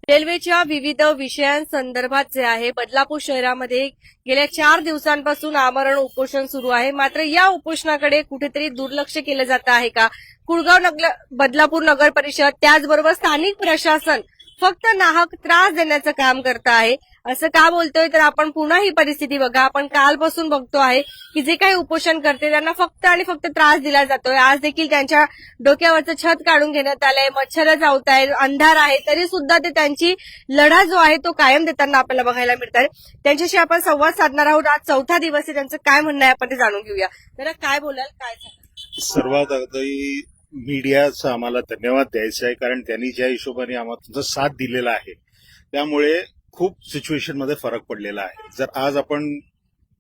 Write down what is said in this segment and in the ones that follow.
रेल्वेच्या विविध विषयांसंदर्भात जे आहे बदलापूर शहरामध्ये गेल्या 4 दिवसांपासून आमरण उपोषण सुरू आहे. मात्र या उपोषणाकडे कुठेतरी दुर्लक्ष केलं जात आहे का? बदलापूर नगर परिषद त्याचबरोबर स्थानिक प्रशासन फक्त नाहक त्रास देण्याचं काम करत आहे. असं का बोलतोय तर आपण पुन्हा ही परिस्थिती बघा. आपण कालपासून बघतो आहे की जे काही उपोषण करते त्यांना फक्त आणि फक्त त्रास दिला जातोय. आज देखील त्यांच्या डोक्यावरचं छत काढून घेण्यात आलंय, मच्छर चावतायत, अंधार आहे, तरी सुद्धा ते त्यांची लढा जो आहे तो कायम देताना आपल्याला बघायला मिळत आहे. त्यांच्याशी आपण संवाद साधणार आहोत. आज 4था दिवस आहे, त्यांचं काय म्हणणं आहे आपण ते जाणून घेऊया. तर काय बोलाल, काय सांगाल? सर्वात अगदी मीडियाचा आम्हाला धन्यवाद द्यायचा आहे, कारण त्यांनी ज्या हिशोबाने आम्हाला तुमचा साथ दिलेला आहे त्यामुळे खूप सिच्युएशन मध्ये फरक पडलेला आहे. जर आज आपण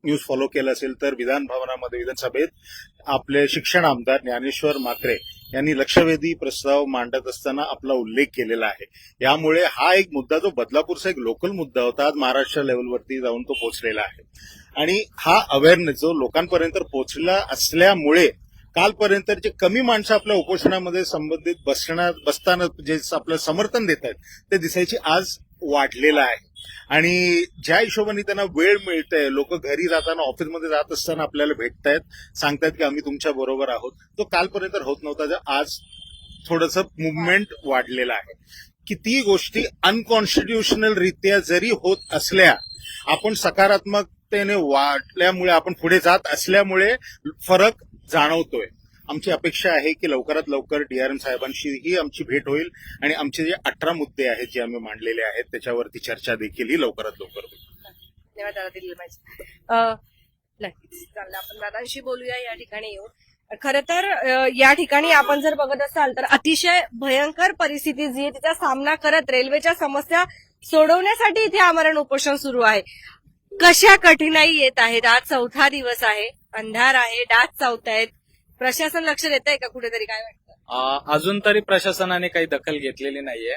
न्यूज फॉलो केलं असेल तर विधानभवनामध्ये विधानसभेत आपले शिक्षण आमदार ज्ञानेश्वर म्हात्रे यांनी लक्षवेधी प्रस्ताव मांडत असताना आपला उल्लेख केलेला आहे. यामुळे हा एक मुद्दा जो बदलापूरचा एक लोकल मुद्दा होता, आज महाराष्ट्र लेव्हलवरती जाऊन तो पोहोचलेला आहे. आणि हा अवेअरनेस जो लोकांपर्यंत पोहोचला असल्यामुळे कालपर्यंत जे कमी माणसं आपल्या उपोषणामध्ये संबंधित बसताना जे आपलं समर्थन देत आहेत ते दिसायची आज वाढलेलं आहे. आणि ज्या हिशोबाने त्यांना वेळ मिळतंय, लोक घरी जाताना ऑफिसमध्ये जात असताना आपल्याला भेटतायत, सांगतायत की आम्ही तुमच्या बरोबर आहोत, तो कालपर्यंत होत नव्हता. जो आज थोडंसं मुवमेंट वाढलेला आहे. कितीही गोष्टी अनकॉन्स्टिट्युशनल रित्या जरी होत असल्या, आपण सकारात्मकतेने वाढल्यामुळे, आपण पुढे जात असल्यामुळे फरक जाणवतोय. आमची अपेक्षा आहे की लवकरात लवकर डीआरएम साहेबांशी ही आमची भेट होईल आणि आमचे जे 18 मुद्दे आहेत जे आम्ही मांडलेले आहेत त्याच्यावरती चर्चा देखील ही लवकरात लवकर होईल. धन्यवाद दादा दिलेली माहिती. नक्कीच चाललं, आपण दादांशी बोलूया या ठिकाणी येऊन. खरं तर या ठिकाणी आपण जर बघत असाल तर अतिशय भयंकर परिस्थिती जी आहे तिचा सामना करत रेल्वेच्या समस्या सोडवण्यासाठी इथे आमरण उपोषण सुरू आहे. कशा कठीणाई येत आहेत. आज 4था दिवस आहे, अंधार आहे, डास चावतायत. प्रशासन लक्ष देत आहे का कुठेतरी, काय वाटतं? अजून तरी प्रशासनाने काही दखल घेतलेली नाहीये.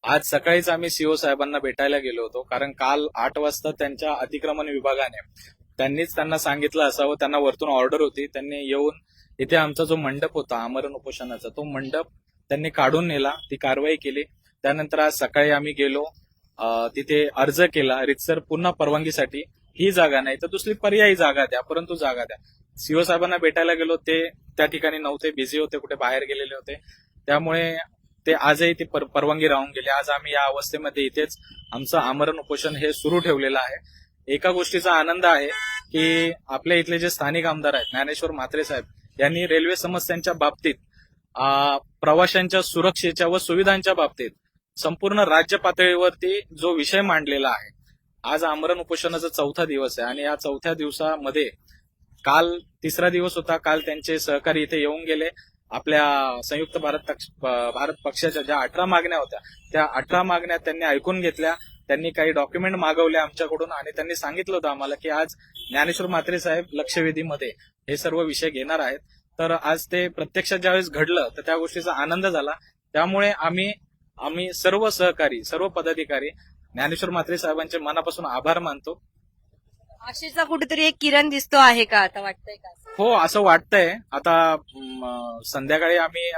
आज सकाळीच आम्ही सीओ साहेबांना भेटायला गेलो होतो, कारण काल 8 वाजता त्यांच्या अतिक्रमण विभागाने त्यांना सांगितलं असावं, त्यांना वरतून ऑर्डर होती, त्यांनी येऊन इथे आमचा जो मंडप होता आमरण उपोषणाचा तो मंडप त्यांनी काढून नेला, ती कारवाई केली. त्यानंतर आज सकाळी आम्ही गेलो, तिथे अर्ज केला रितसर पुन्हा परवानगीसाठी. ही जागा नाही तर दुसरी पर्यायी जागा द्या, परंतु जागा द्या. सीओ साहेबांना भेटायला गेलो, ते त्या ठिकाणी नव्हते, बिझी होते, कुठे बाहेर गेलेले होते. त्यामुळे ते आजही ती परवानगी राहून गेली. आज आम्ही या अवस्थेमध्ये इथेच आमचं आमरण उपोषण हे सुरू ठेवलेलं आहे. एका गोष्टीचा आनंद आहे की आपल्या इथले जे स्थानिक आमदार आहेत ज्ञानेश्वर म्हात्रे साहेब यांनी रेल्वे समस्यांच्या बाबतीत, प्रवाशांच्या सुरक्षेच्या व सुविधांच्या बाबतीत संपूर्ण राज्य पातळीवरती जो विषय मांडलेला आहे. आज आमरण उपोषणाचा 4था दिवस आहे आणि या 4थ्या दिवसामध्ये काल 3रा दिवस होता. काल त्यांचे सहकारी इथे येऊन गेले. आपल्या संयुक्त भारत पक्षाच्या ज्या 18 मागण्या होत्या त्या 18 मागण्या त्यांनी ऐकून घेतल्या. त्यांनी काही डॉक्युमेंट मागवले आमच्याकडून आणि त्यांनी सांगितलं होतं आम्हाला की आज ज्ञानेश्वर म्हात्रे साहेब लक्षवेधीमध्ये हे सर्व विषय घेणार आहेत. तर आज ते प्रत्यक्षात ज्यावेळेस घडलं तर त्या गोष्टीचा आनंद झाला. त्यामुळे आम्ही सर्व सहकारी, सर्व पदाधिकारी ज्ञानेश्वर म्हात्रे साहेबांचे मनापासून आभार मानतो. आशेचा कुठेतरी एक किरण दिसतो आहे का, आता वाटतंय का? हो, असं वाटतंय. आता संध्याकाळी आम्ही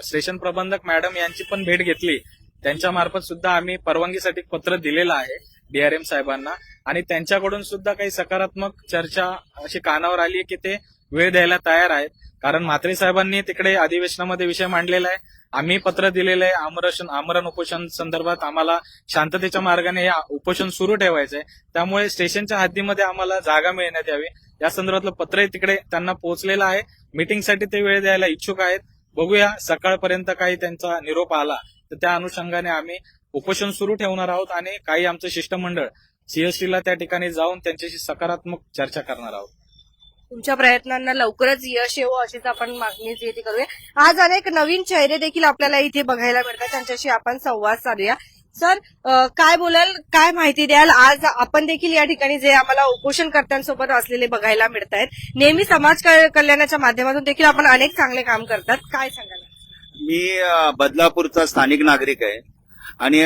स्टेशन प्रबंधक मॅडम यांची पण भेट घेतली. त्यांच्या मार्फत सुद्धा आम्ही परवानगीसाठी पत्र दिलेलं आहे डीआरएम साहेबांना आणि त्यांच्याकडून सुद्धा काही सकारात्मक चर्चा अशी कानावर आली की ते वेळ द्यायला तयार आहेत. कारण म्हात्रे साहेबांनी तिकडे अधिवेशनामध्ये विषय मांडलेला आहे, आम्ही पत्र दिलेलं आहे आमरण उपोषण संदर्भात. आम्हाला शांततेच्या मार्गाने हे उपोषण सुरू ठेवायचंय. त्यामुळे स्टेशनच्या हद्दीमध्ये आम्हाला जागा मिळण्यात यावी या संदर्भातलं पत्र तिकडे त्यांना पोहोचलेलं आहे. मीटिंगसाठी ते वेळ द्यायला इच्छुक आहेत. बघूया सकाळपर्यंत काही त्यांचा निरोप आला तर त्या अनुषंगाने आम्ही उपोषण सुरू ठेवणार आहोत आणि काही आमचं शिष्टमंडळ सीएसटीला त्या ठिकाणी जाऊन त्यांच्याशी सकारात्मक चर्चा करणार आहोत. तुमच्या प्रयत्नांना लवकरच यश येवो अशीच आपण मागणी जी ती करूया. आज अनेक नवीन चेहरे देखील आपल्याला इथे बघायला मिळतात, त्यांच्याशी आपण संवाद साधूया. सर, काय बोलाल, काय माहिती द्याल? आज आपण देखील या ठिकाणी जे आम्हाला उपोषणकर्त्यांसोबत असलेले बघायला मिळत आहेत, नेहमी समाज कल्याणाच्या माध्यमातून देखील आपण अनेक चांगले काम करतात, काय सांगाल? मी बदलापूरचा स्थानिक नागरिक आहे आणि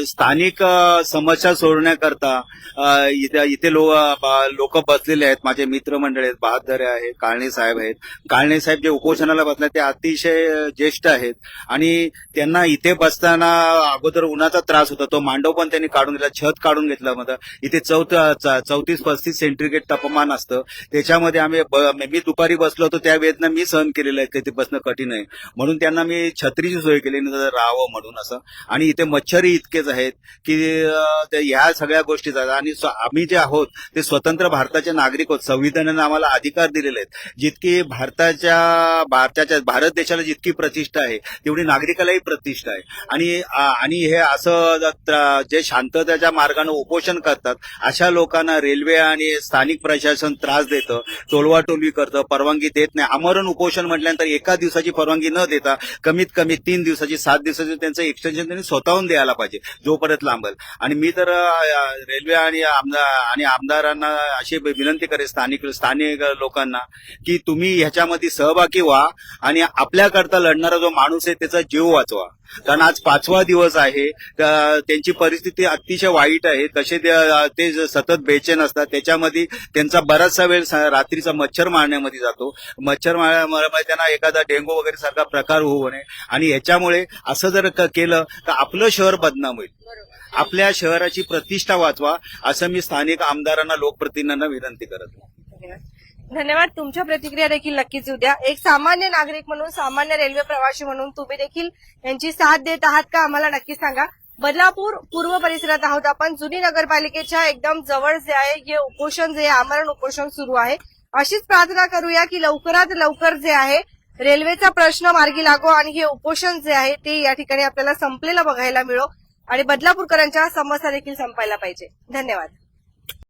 स्थानिक समस्या सोडवण्याकरता इथे लोक बसलेले आहेत. माझे मित्रमंडळी आहेत, बहादर आहे, काळणे साहेब आहेत. काळणे साहेब जे उपोषणाला बसले ते अतिशय ज्येष्ठ आहेत आणि त्यांना इथे बसताना अगोदर उन्हाचा त्रास होता. तो मांडव पण त्यांनी काढून घेतला, छत काढून घेतलं. मध्ये इथे 34-35 सेंटीग्रेड तापमान असतं. त्याच्यामध्ये मी दुपारी बसलो होतो त्या वेदना मी सहन केलेल्या आहेत. तिथे बसणं कठीण आहे म्हणून त्यांना मी छत्रीची सोय केली राहावं म्हणून असं. आणि इथे मच्छरही इतकेच आहेत की ह्या सगळ्या गोष्टी आहेत. आणि आम्ही जे आहोत ते स्वतंत्र भारताचे नागरिक आहोत. संविधानाने आम्हाला अधिकार दिलेले आहेत. जितकी भारत देशाला जितकी प्रतिष्ठा आहे तेवढी नागरिकालाही प्रतिष्ठा आहे. आणि हे असं जे शांततेच्या मार्गाने उपोषण करतात अशा लोकांना रेल्वे आणि स्थानिक प्रशासन त्रास देतं, टोलवाटोलवी करतं, परवानगी देत नाही. आमरण उपोषण म्हटल्यानंतर एका दिवसाची परवानगी न देता कमीत कमी 3 दिवसाची 7 दिवसाची त्यांचं एक्सटेन्शन त्यांनी स्वतःहून द्यायला पाहिजे जोपर्यंत लांबल. आणि मी तर रेल्वे आणि आमदारांना अशी विनंती करेन स्थानिक लोकांना की तुम्ही ह्याच्यामध्ये सहभागी व्हा आणि आपल्याकरता लढणारा जो माणूस आहे त्याचा जीव वाचवा. कारण आज 5वा दिवस आहे. त्यांची परिस्थिती अतिशय वाईट आहे. कसे ते सतत बेचैन असतात. त्याच्यामध्ये त्यांचा बराचसा वेळ रात्रीचा मच्छर मारण्यामध्ये जातो. मच्छर मारण्यामध्ये त्यांना एखादा डेंगू वगैरे सारखा प्रकार होऊ नये. आणि याच्यामुळे असं जर केलं तर आपलं शहर बदनाम होईल. आपल्या शहराची प्रतिष्ठा वाचवा असं मी स्थानिक आमदारांना, लोकप्रतिनिधींना विनंती करत. धन्यवाद. तुमच्या प्रतिक्रिया देखील नक्कीच उद्या. एक सामान्य नागरिक म्हणून, सामान्य रेल्वे प्रवासी म्हणून तुम्ही देखील यांची साथ देत आहात का आम्हाला नक्की सांगा. बदलापूर पूर्व परिसरात आहोत आपण. जुनी नगरपालिकेच्या एकदम जवळ जे आहे हे उपोषण जे आमरण उपोषण सुरू आहे. अशीच प्रार्थना करूया की लवकरात लवकर जे आहे रेल्वेचा प्रश्न मार्गी लागो आणि हे उपोषण जे आहे ते या ठिकाणी आपल्याला संपलेलं बघायला मिळो आणि बदलापूरकरांच्या समस्या देखील संपायला पाहिजे. धन्यवाद.